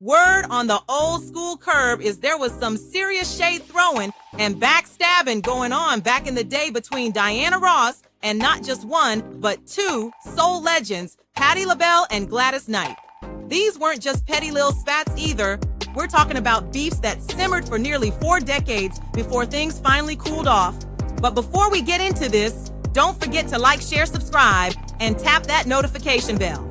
Word on the old school curb is there was some serious shade throwing and backstabbing going on back in the day between Diana Ross and not just one, but two soul legends, Patti LaBelle and Gladys Knight. These weren't just petty little spats either. We're talking about beefs that simmered for nearly 4 decades before things finally cooled off. But before we get into this, don't forget to like, share, subscribe, and tap that notification bell.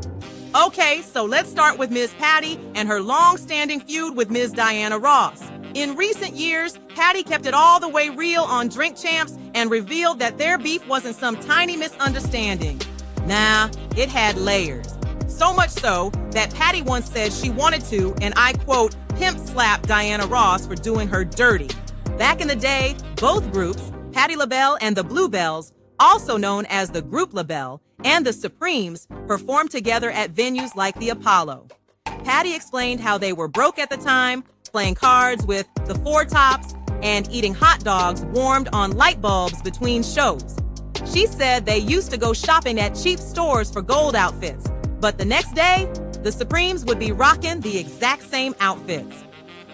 Okay, so let's start with Ms. Patti and her long-standing feud with Ms. Diana Ross. In recent years, Patti kept it all the way real on Drink Champs and revealed that their beef wasn't some tiny misunderstanding. Nah, it had layers. So much so that Patti once said she wanted to, and I quote, pimp slap Diana Ross for doing her dirty. Back in the day, both groups, Patti LaBelle and the Bluebells, also known as the Group LaBelle, and the Supremes, performed together at venues like the Apollo. Patti explained how they were broke at the time, playing cards with the Four Tops, and eating hot dogs warmed on light bulbs between shows. She said they used to go shopping at cheap stores for gold outfits, but the next day, the Supremes would be rocking the exact same outfits.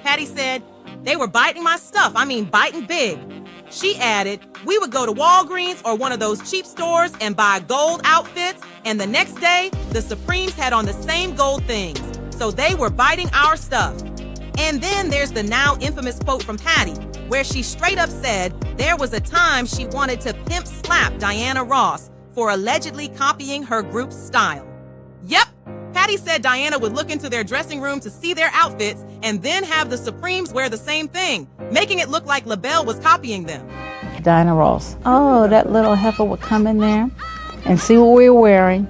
Patti said, they were biting my stuff, biting big. She added, we would go to Walgreens or one of those cheap stores and buy gold outfits, and the next day, the Supremes had on the same gold things, so they were biting our stuff. And then there's the now infamous quote from Patti, where she straight up said there was a time she wanted to pimp slap Diana Ross for allegedly copying her group's style. Yep, Patti said Diana would look into their dressing room to see their outfits and then have the Supremes wear the same thing, making it look like LaBelle was copying them. Diana Ross. Oh, that little heifer would come in there and see what we were wearing.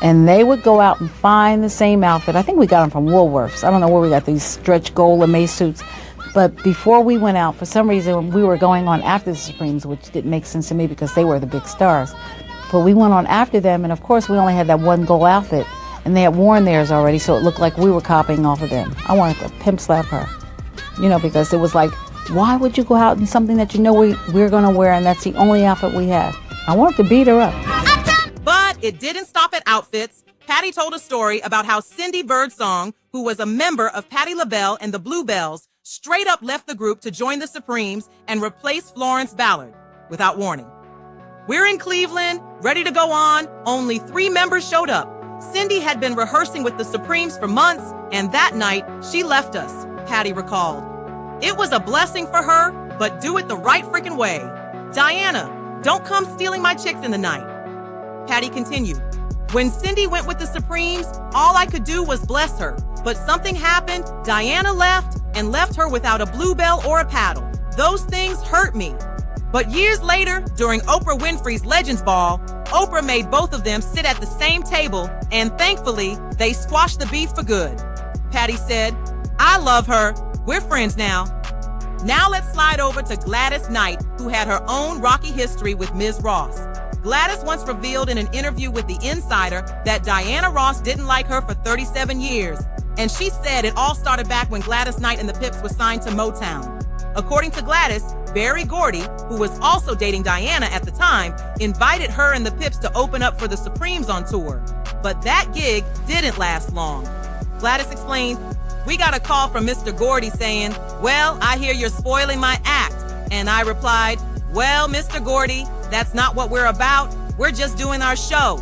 And they would go out and find the same outfit. I think we got them from Woolworths. I don't know where we got these stretch gold lame suits. But before we went out, for some reason, we were going on after the Supremes, which didn't make sense to me because they were the big stars. But we went on after them, and of course, we only had that one gold outfit. And they had worn theirs already, so it looked like we were copying off of them. I wanted to pimp slap her, because it was like, why would you go out in something that we're going to wear and that's the only outfit we have? I wanted to beat her up. But it didn't stop at outfits. Patti told a story about how Cindy Birdsong, who was a member of Patti LaBelle and the Bluebells, straight up left the group to join the Supremes and replace Florence Ballard without warning. We're in Cleveland, ready to go on. Only 3 members showed up. Cindy had been rehearsing with the Supremes for months, and that night, she left us, Patti recalled. It was a blessing for her, but do it the right freaking way. Diana, don't come stealing my chicks in the night. Patti continued. When Cindy went with the Supremes, all I could do was bless her. But something happened, Diana left, and left her without a bluebell or a paddle. Those things hurt me. But years later, during Oprah Winfrey's Legends Ball, Oprah made both of them sit at the same table, and thankfully, they squashed the beef for good. Patti said, I love her. We're friends now. Now let's slide over to Gladys Knight, who had her own rocky history with Ms. Ross. Gladys once revealed in an interview with The Insider that Diana Ross didn't like her for 37 years. And she said it all started back when Gladys Knight and the Pips were signed to Motown. According to Gladys, Berry Gordy, who was also dating Diana at the time, invited her and the Pips to open up for the Supremes on tour. But that gig didn't last long. Gladys explained, we got a call from Mr. Gordy saying, well, I hear you're spoiling my act. And I replied, well, Mr. Gordy, that's not what we're about. We're just doing our show.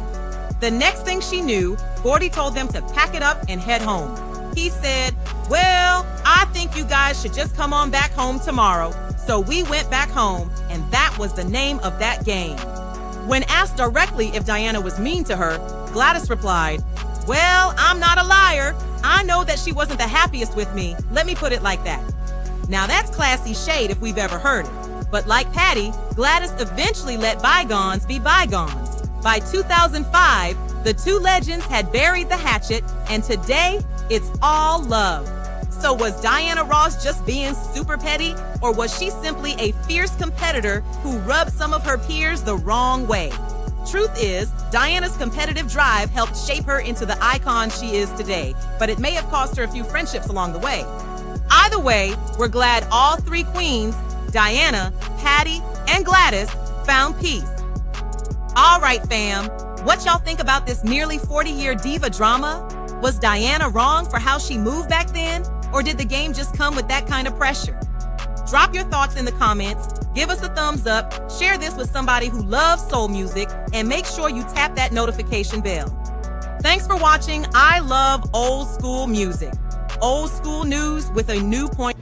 The next thing she knew, Gordy told them to pack it up and head home. He said, well, I think you guys should just come on back home tomorrow. So we went back home, and that was the name of that game. When asked directly if Diana was mean to her, Gladys replied, well, I'm not a liar. I know that she wasn't the happiest with me. Let me put it like that. Now that's classy shade if we've ever heard it. But like Patti, Gladys eventually let bygones be bygones. By 2005, the two legends had buried the hatchet, and today, it's all love. So was Diana Ross just being super petty, or was she simply a fierce competitor who rubbed some of her peers the wrong way? Truth is, Diana's competitive drive helped shape her into the icon she is today, but it may have cost her a few friendships along the way. Either way, we're glad all 3 queens, Diana, Patti, and Gladys, found peace. All right, fam, what y'all think about this nearly 40-year diva drama? Was Diana wrong for how she moved back then? Or did the game just come with that kind of pressure? Drop your thoughts in the comments, give us a thumbs up, share this with somebody who loves soul music, and make sure you tap that notification bell. Thanks for watching I Love Old School Music. Old school news with a new point.